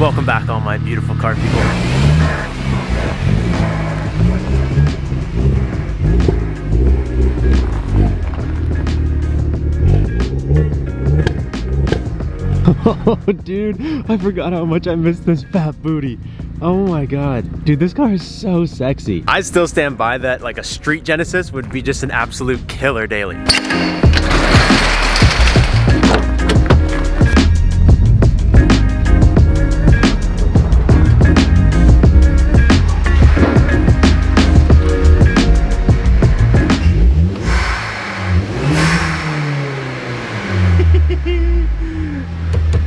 Welcome back, all my beautiful car people. Oh, dude, I forgot how much I missed this fat booty. Oh my god. Dude, this car is so sexy. I still stand by that, like a street Genesis would be just an absolute killer daily.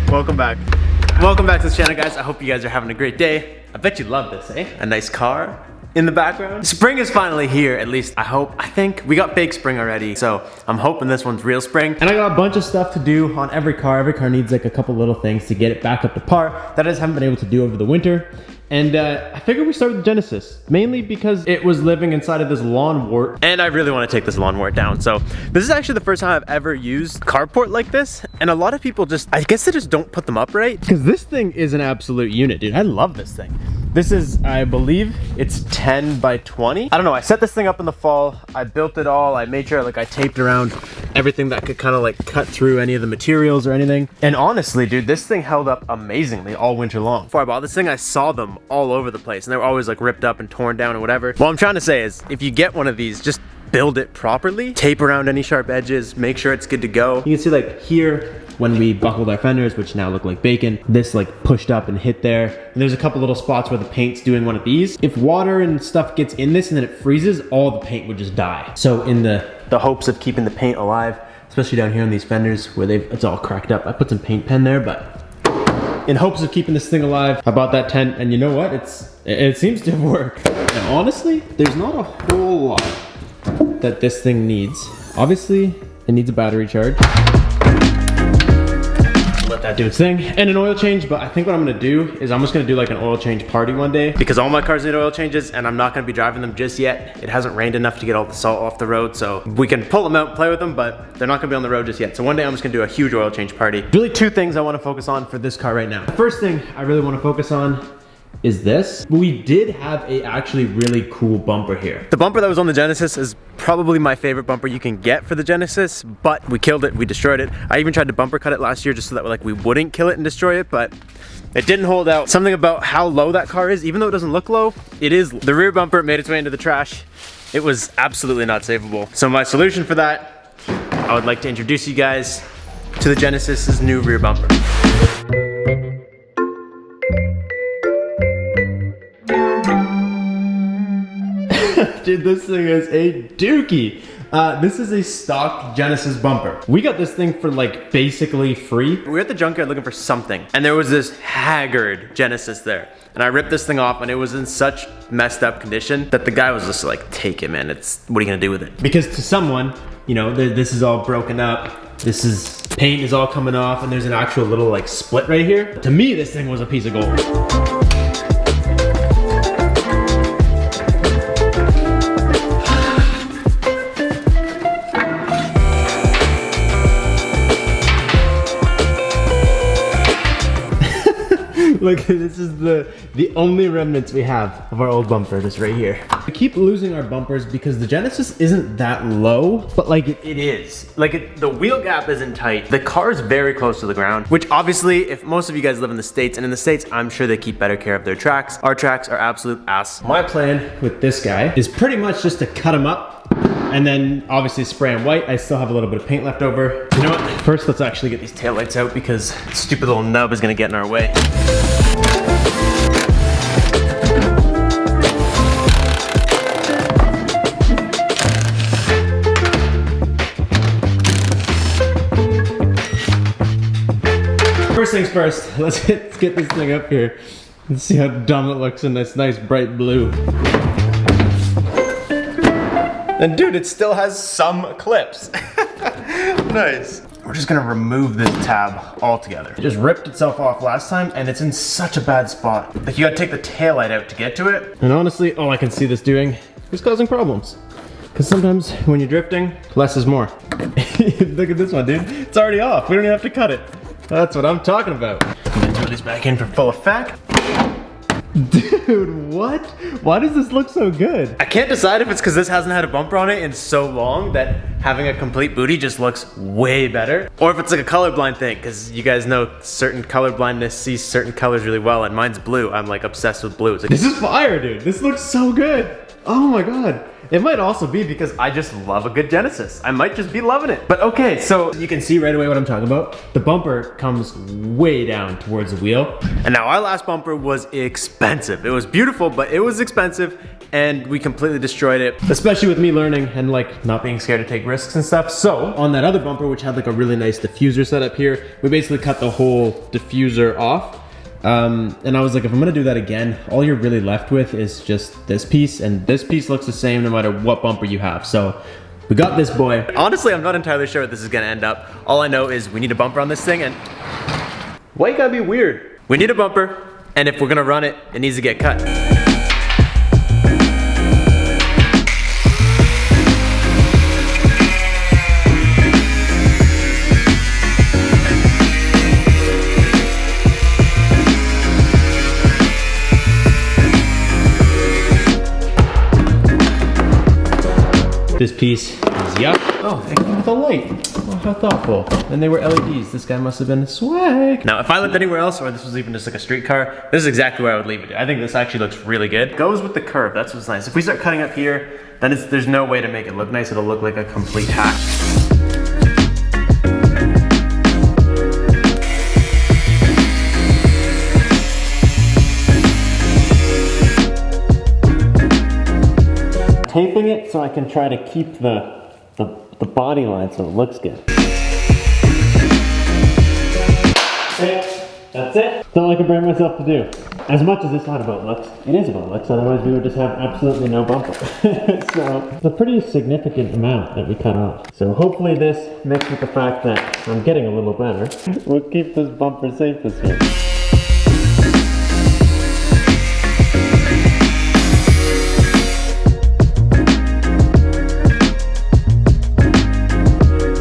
Welcome back. Welcome back to the channel, guys. I hope you guys are having a great day. I bet you love this, eh? A nice car in the background. Spring is finally here, at least I hope. I think we got fake spring already, so I'm hoping this one's real spring. And I got a bunch of stuff to do on every car. Every car needs like a couple little things to get it back up to par that I just haven't been able to do over the winter. And I figured we start with the Genesis, mainly because it was living inside of this lawn wart, and I really want to take this lawn wart down. So this is actually the first time I've ever used carport like this, and a lot of people just, I guess they just don't put them up right, because this thing is an absolute unit, dude. I love this thing. This is, I believe, it's 10 by 20. I don't know, I set this thing up in the fall. I built it all. I made sure like I taped around everything that could kind of like cut through any of the materials or anything. And honestly, dude, this thing held up amazingly all winter long. Before I bought this thing, I saw them all over the place and they were always like ripped up and torn down and whatever. What I'm trying to say is, if you get one of these, just build it properly, tape around any sharp edges, make sure it's good to go. You can see like here, when we buckled our fenders, which now look like bacon, this like pushed up and hit there. And there's a couple little spots where the paint's doing one of these. If water and stuff gets in this and then it freezes, all the paint would just die. So in the hopes of keeping the paint alive, especially down here on these fenders where it's all cracked up, I put some paint pen there, but in hopes of keeping this thing alive, I bought that tent, and you know what? It seems to have worked. And honestly, there's not a whole lot that this thing needs. Obviously, it needs a battery charge. Let that do its thing, and an oil change. But I think what I'm gonna do is I'm just gonna do like an oil change party one day, because all my cars need oil changes and I'm not gonna be driving them just yet. It hasn't rained enough to get all the salt off the road, so we can pull them out and play with them, but they're not gonna be on the road just yet. So one day I'm just gonna do a huge oil change party. Really two things I wanna focus on for this car right now. The first thing I really wanna focus on is this. We did have a actually really cool bumper here. The bumper that was on the Genesis is probably my favorite bumper you can get for the Genesis, but we killed it, we destroyed it. I even tried to bumper cut it last year just so that like we wouldn't kill it and destroy it, but it didn't hold out. Something about how low that car is, even though it doesn't look low, it is. The rear bumper made its way into the trash. It was absolutely not savable. So my solution for that, I would like to introduce you guys to the Genesis's new rear bumper. Dude, this thing is a dookie. This is a stock Genesis bumper. We got this thing for like basically free. We were at the junkyard looking for something, and there was this haggard Genesis there. And I ripped this thing off, and it was in such messed up condition that the guy was just like, take it, man. What are you gonna do with it? Because to someone, you know, this is all broken up. Paint is all coming off, and there's an actual little like split right here. To me, this thing was a piece of gold. Look, this is the only remnants we have of our old bumper, just right here. We keep losing our bumpers because the Genesis isn't that low, but like it is. Like the wheel gap isn't tight. The car is very close to the ground, which obviously, if most of you guys live in the States, and in the States, I'm sure they keep better care of their tracks. Our tracks are absolute ass. My plan with this guy is pretty much just to cut him up and then obviously spray him white. I still have a little bit of paint left over. You know what? First, let's actually get these taillights out because this stupid little nub is gonna get in our way. First things first, let's get this thing up here and see how dumb it looks in this nice bright blue. And dude, it still has some clips. Nice. We're just gonna remove this tab altogether. It just ripped itself off last time, and it's in such a bad spot. Like, you gotta take the taillight out to get to it. And honestly, all I can see this doing is causing problems. Because sometimes when you're drifting, less is more. Look at this one, dude. It's already off. We don't even have to cut it. That's what I'm talking about. I'm gonna throw these back in for full effect. Dude, what? Why does this look so good? I can't decide if it's because this hasn't had a bumper on it in so long that having a complete booty just looks way better. Or if it's like a colorblind thing, because you guys know certain colorblindness sees certain colors really well, and mine's blue. I'm like obsessed with blue. It's like, this is fire, dude. This looks so good. Oh my God. It might also be because I just love a good Genesis. I might just be loving it. But okay, so you can see right away what I'm talking about. The bumper comes way down towards the wheel. And now our last bumper was expensive. It was beautiful, but it was expensive, and we completely destroyed it, especially with me learning and like not being scared to take risks and stuff. So on that other bumper, which had like a really nice diffuser setup here, we basically cut the whole diffuser off. And I was like, if I'm gonna do that again, all you're really left with is just this piece, and this piece looks the same no matter what bumper you have. So we got this boy. Honestly, I'm not entirely sure what this is gonna end up. All I know is we need a bumper on this thing, and why you gotta be weird? We need a bumper, and if we're gonna run it, it needs to get cut. This piece is yup. Oh, it came with a light. Oh, how thoughtful. And they were LEDs. This guy must have been swag. Now, if I lived anywhere else, or this was even just like a street car, this is exactly where I would leave it. I think this actually looks really good. Goes with the curve, that's what's nice. If we start cutting up here, then there's no way to make it look nice. It'll look like a complete hack. Taping it so I can try to keep the body line so it looks good. Okay, that's it. That's all I can bring myself to do. As much as it's not about looks, it is about looks, otherwise we would just have absolutely no bumper. So it's a pretty significant amount that we cut off. So hopefully this, mixed with the fact that I'm getting a little better, will keep this bumper safe this year.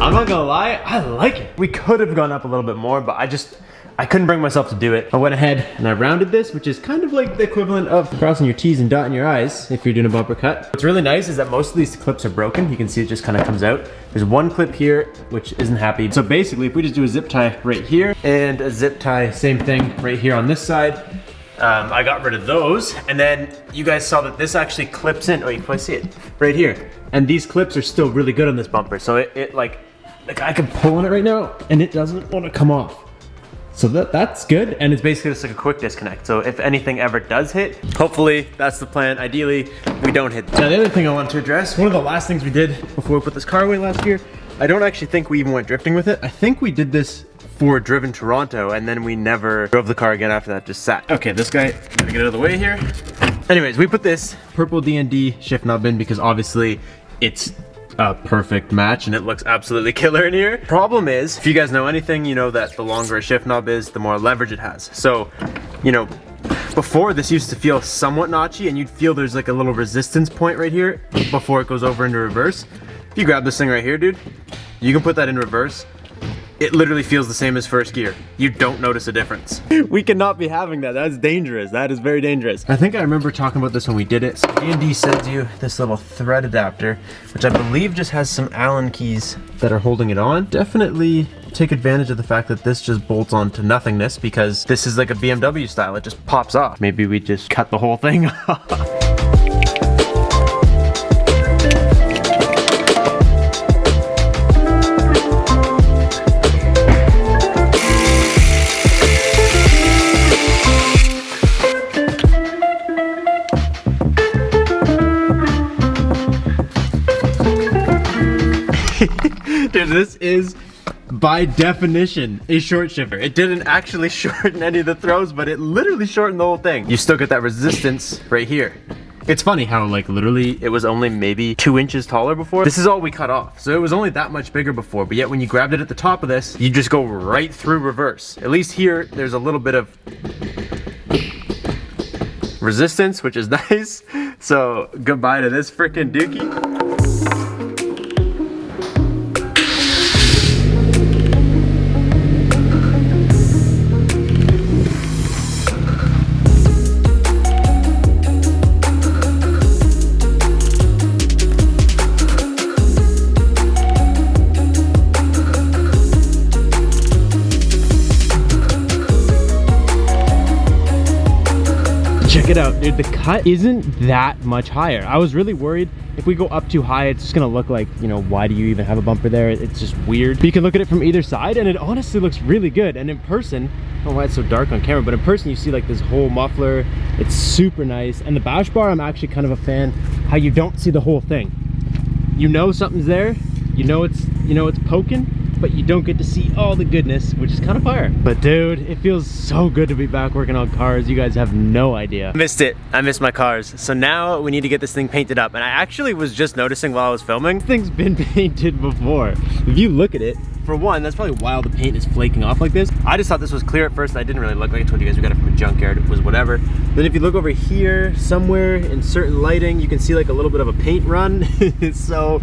I'm not gonna lie, I like it. We could have gone up a little bit more, but I couldn't bring myself to do it. I went ahead and I rounded this, which is kind of like the equivalent of crossing your T's and dotting your I's if you're doing a bumper cut. What's really nice is that most of these clips are broken. You can see it just kind of comes out. There's one clip here, which isn't happy. So basically, if we just do a zip tie right here and a zip tie, same thing right here on this side, I got rid of those, and then you guys saw that this actually clips in. Oh, you can probably see it right here. And these clips are still really good on this bumper. So it like I can pull on it right now and it doesn't want to come off. So that's good, and it's basically just like a quick disconnect. So if anything ever does hit, hopefully that's the plan. Ideally, we don't hit. Now the other thing I want to address, one of the last things we did before we put this car away last year, I don't actually think we even went drifting with it. I think we did this for Driven Toronto, and then we never drove the car again after that, just sat. Okay, this guy, gotta get out of the way here. Anyways, we put this purple D&D shift knob in because obviously it's a perfect match and it looks absolutely killer in here. Problem is, if you guys know anything, you know that the longer a shift knob is, the more leverage it has. So, you know, before this used to feel somewhat notchy, and you'd feel there's like a little resistance point right here before it goes over into reverse. If you grab this thing right here, dude, you can put that in reverse. It literally feels the same as first gear. You don't notice a difference. We cannot be having that. That's dangerous. That is very dangerous. I think I remember talking about this when we did it. So D&D sends you this little thread adapter, which I believe just has some Allen keys that are holding it on. Definitely take advantage of the fact that this just bolts on to nothingness, because this is like a BMW style. It just pops off. Maybe we just cut the whole thing off. Dude, this is by definition a short shifter. It didn't actually shorten any of the throws, but it literally shortened the whole thing. You still get that resistance right here. It's funny how like literally it was only maybe 2 inches taller before. This is all we cut off. So it was only that much bigger before, but yet when you grabbed it at the top of this, you just go right through reverse. At least here, there's a little bit of resistance, which is nice. So goodbye to this freaking dookie. it out, dude. The cut isn't that much higher. I was really worried if we go up too high, it's just gonna look like, you know, why do you even have a bumper there? It's just weird. But you can look at it from either side and it honestly looks really good. And in person, I don't know why it's so dark on camera, but in person you see like this whole muffler. It's super nice. And the bash bar, I'm actually kind of a fan how you don't see the whole thing. You know something's there, you know it's poking, but you don't get to see all the goodness, which is kind of fire. But dude, it feels so good to be back working on cars. You guys have no idea. Missed it. I missed my cars. So now we need to get this thing painted up. And I actually was just noticing while I was filming, this thing's been painted before. If you look at it, for one, that's probably why all the paint is flaking off like this. I just thought this was clear at first. I didn't really look. Like I told you guys, we got it from a junkyard. It was whatever. Then if you look over here, somewhere in certain lighting, you can see like a little bit of a paint run. So,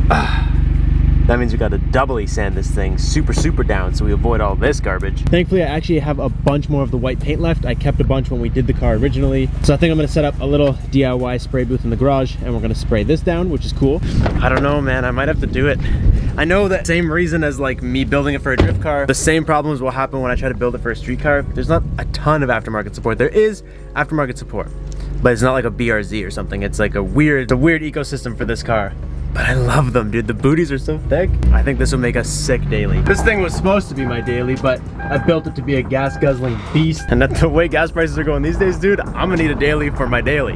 that means we got to doubly sand this thing super down so we avoid all this garbage. Thankfully, I actually have a bunch more of the white paint left. I kept a bunch when we did the car originally. So I think I'm gonna set up a little DIY spray booth in the garage and we're gonna spray this down, which is cool. I don't know, man, I might have to do it. I know that same reason as like me building it for a drift car, the same problems will happen when I try to build it for a street car. There's not a ton of aftermarket support. There is aftermarket support, but it's not like a BRZ or something. It's like a weird ecosystem for this car. But I love them, dude. The booties are so thick. I think this will make a sick daily. This thing was supposed to be my daily, but I built it to be a gas guzzling beast. And at the way gas prices are going these days, dude, I'm gonna need a daily for my daily.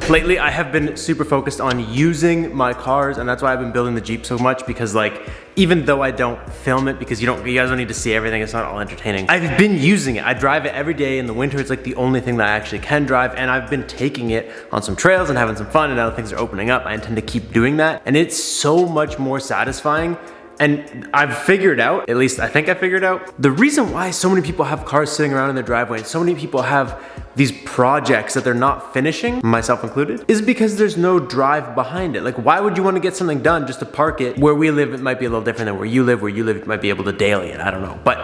Lately, I have been super focused on using my cars, and that's why I've been building the Jeep so much, because like, even though I don't film it, because you guys don't need to see everything, it's not all entertaining. I've been using it. I drive it every day. In the winter, it's like the only thing that I actually can drive, and I've been taking it on some trails and having some fun, and now things are opening up. I intend to keep doing that, and it's so much more satisfying. And I've figured out, at least I think I figured out, the reason why so many people have cars sitting around in their driveway and so many people have these projects that they're not finishing, myself included, is because there's no drive behind it. Like, why would you want to get something done just to park it? Where we live, it might be a little different than where you live, you might be able to daily it, I don't know. But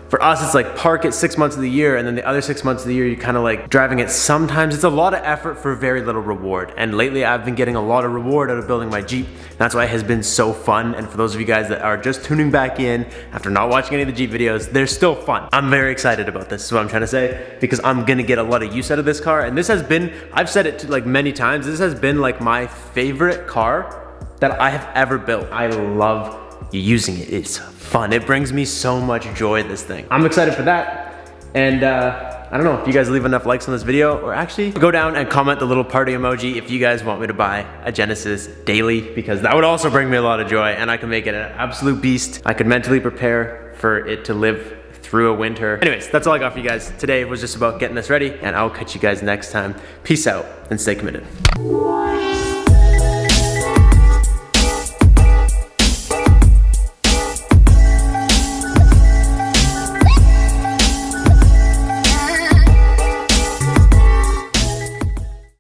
for us, it's like park it 6 months of the year, and then the other 6 months of the year, you're kind of like driving it sometimes. It's a lot of effort for very little reward. And lately, I've been getting a lot of reward out of building my Jeep. That's why it has been so fun. And for those of you guys that are just tuning back in after not watching any of the Jeep videos, they're still fun. I'm very excited about this, is what I'm trying to say, because I'm gonna get a lot of use out of this car. And this has been, I've said it like many times, this has been like my favorite car that I have ever built. I love using it. It's fun. It brings me so much joy, this thing. I'm excited for that. And I don't know if you guys leave enough likes on this video, or actually go down and comment the little party emoji if you guys want me to buy a Genesis daily, because that would also bring me a lot of joy and I can make it an absolute beast. I could mentally prepare for it to live through a winter. Anyways, that's all I got for you guys. Today was just about getting this ready, and I'll catch you guys next time. Peace out and stay committed.